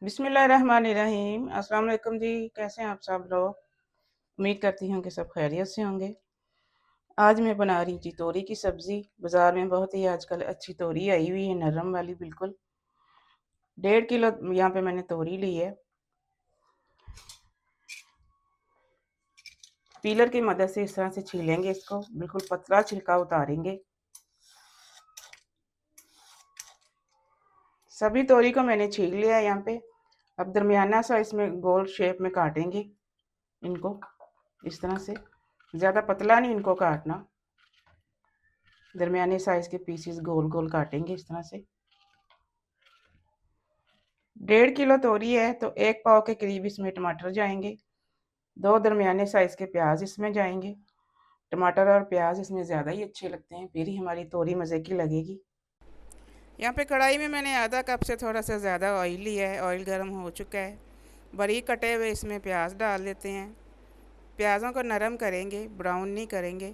बिस्मिल्लाहिर्रहमानिर्रहीम। अस्सलाम वालेकुम जी। कैसे हैं आप सब लोग? उम्मीद करती हूँ कि सब खैरियत से होंगे। आज मैं बना रही थी तोरी की सब्ज़ी। बाज़ार में बहुत ही आजकल अच्छी तोरी आई हुई है, नरम वाली बिल्कुल। 1.5 किलो यहाँ पे मैंने तोरी ली है। पीलर की मदद से इस तरह से छीलेंगे इसको, बिल्कुल पतला छिलका उतारेंगे। सभी तोरी को मैंने छील लिया है यहाँ पे। अब दरमियाना सा इसमें गोल शेप में काटेंगे इनको, इस तरह से। ज़्यादा पतला नहीं इनको काटना, दरमियाने साइज के पीसेस गोल गोल काटेंगे इस तरह से। 1.5 किलो तोरी है तो 1 पाव के करीब इसमें टमाटर जाएंगे। 2 दरमियाने साइज के प्याज इसमें जाएंगे। टमाटर और प्याज इसमें ज़्यादा ही अच्छे लगते हैं, फिर ही हमारी तोरी मज़े की लगेगी। यहाँ पे कढ़ाई में मैंने आधा कप से थोड़ा सा ज़्यादा ऑयल लिया है। ऑयल गर्म हो चुका है। बारीक कटे हुए इसमें प्याज डाल देते हैं। प्याज़ों को नरम करेंगे, ब्राउन नहीं करेंगे।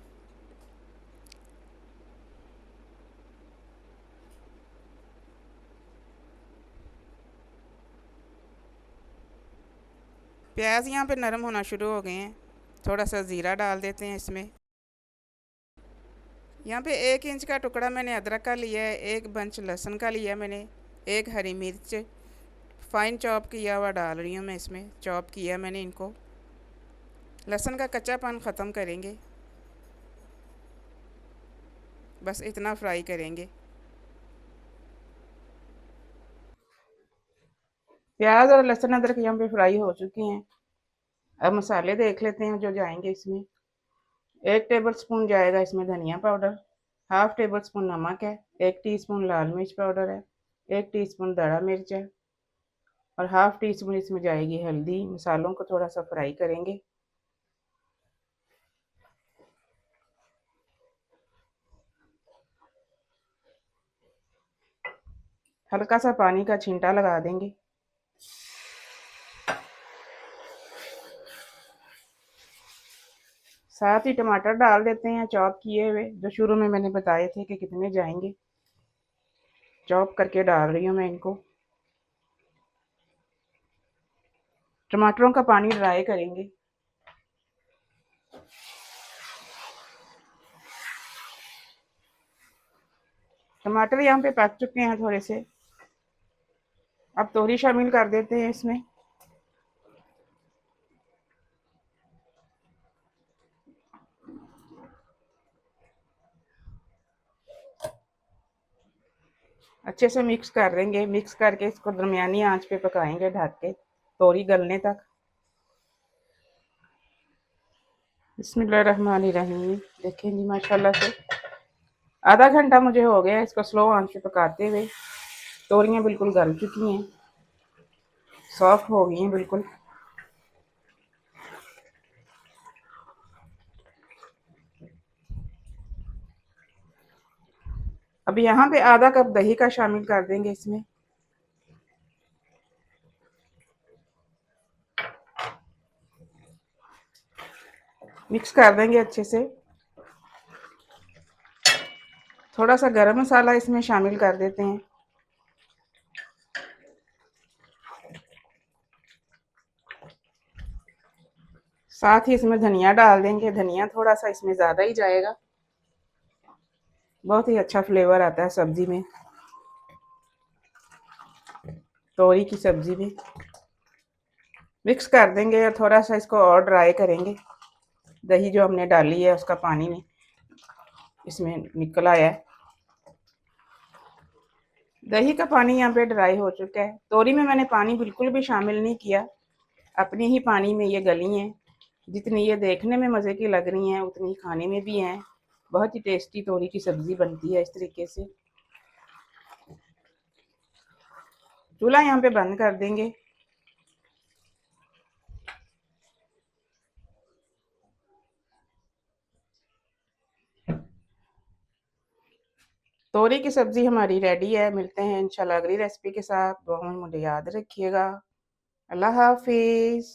प्याज यहाँ पे नरम होना शुरू हो गए हैं। थोड़ा सा ज़ीरा डाल देते हैं इसमें। यहाँ पे 1 इंच का टुकड़ा मैंने अदरक का लिया है, 1 बंच लहसुन का लिया मैंने, 1 हरी मिर्च फाइन चॉप किया हुआ डाल रही हूँ मैं इसमें। चॉप किया मैंने इनको। लहसुन का कच्चापन ख़त्म करेंगे, बस इतना फ्राई करेंगे। प्याज और लहसुन अदरक यहाँ पे फ्राई हो चुके हैं। अब मसाले देख लेते हैं जो जाएंगे इसमें। 1 टेबल स्पून जाएगा इसमें धनिया पाउडर, हाफ टेबल स्पून नमक है, 1 टीस्पून लाल मिर्च पाउडर है, 1 टीस्पून दड़ा मिर्च है और हाफ टी स्पून इसमें जाएगी हल्दी। मसालों को थोड़ा सा फ्राई करेंगे। हल्का सा पानी का छींटा लगा देंगे। साथ ही टमाटर डाल देते हैं चॉप किए हुए, जो शुरू में मैंने बताए थे कि कितने जाएंगे। चॉप करके डाल रही हूँ मैं इनको। टमाटरों का पानी ड्राई करेंगे। टमाटर यहाँ पे पक चुके हैं थोड़े से। अब तोरी शामिल कर देते हैं इसमें। अच्छे से मिक्स कर देंगे। मिक्स करके इसको दरमियानी आंच पे पकाएंगे ढक के, तोरी गलने तक। बिस्मिल्लाहिर्रहमानिर्रहीम। देखें जी, माशाल्लाह से आधा घंटा मुझे हो गया इसको स्लो आंच पे पकाते हुए। तोरियां बिल्कुल गल चुकी हैं, सॉफ्ट हो गई हैं बिल्कुल। अब यहाँ पे आधा कप दही का शामिल कर देंगे इसमें। मिक्स कर देंगे अच्छे से। थोड़ा सा गरम मसाला इसमें शामिल कर देते हैं। साथ ही इसमें धनिया डाल देंगे। धनिया थोड़ा सा इसमें ज़्यादा ही जाएगा, बहुत ही अच्छा फ्लेवर आता है सब्जी में, तोरी की सब्जी में। मिक्स कर देंगे और थोड़ा सा इसको और ड्राई करेंगे। दही जो हमने डाली है उसका पानी में इसमें निकल आया है। दही का पानी यहाँ पे ड्राई हो चुका है। तोरी में मैंने पानी बिल्कुल भी शामिल नहीं किया, अपने ही पानी में ये गली हैं। जितनी ये देखने में मज़े की लग रही हैं उतनी खाने में भी हैं। बहुत ही टेस्टी तोरी की सब्ज़ी बनती है इस तरीके से। चूल्हा यहाँ पे बंद कर देंगे। तोरी की सब्ज़ी हमारी रेडी है। मिलते हैं इंशाल्लाह अगली रेसिपी के साथ। दुआ में मुझे याद रखिएगा। अल्लाह हाफिज़।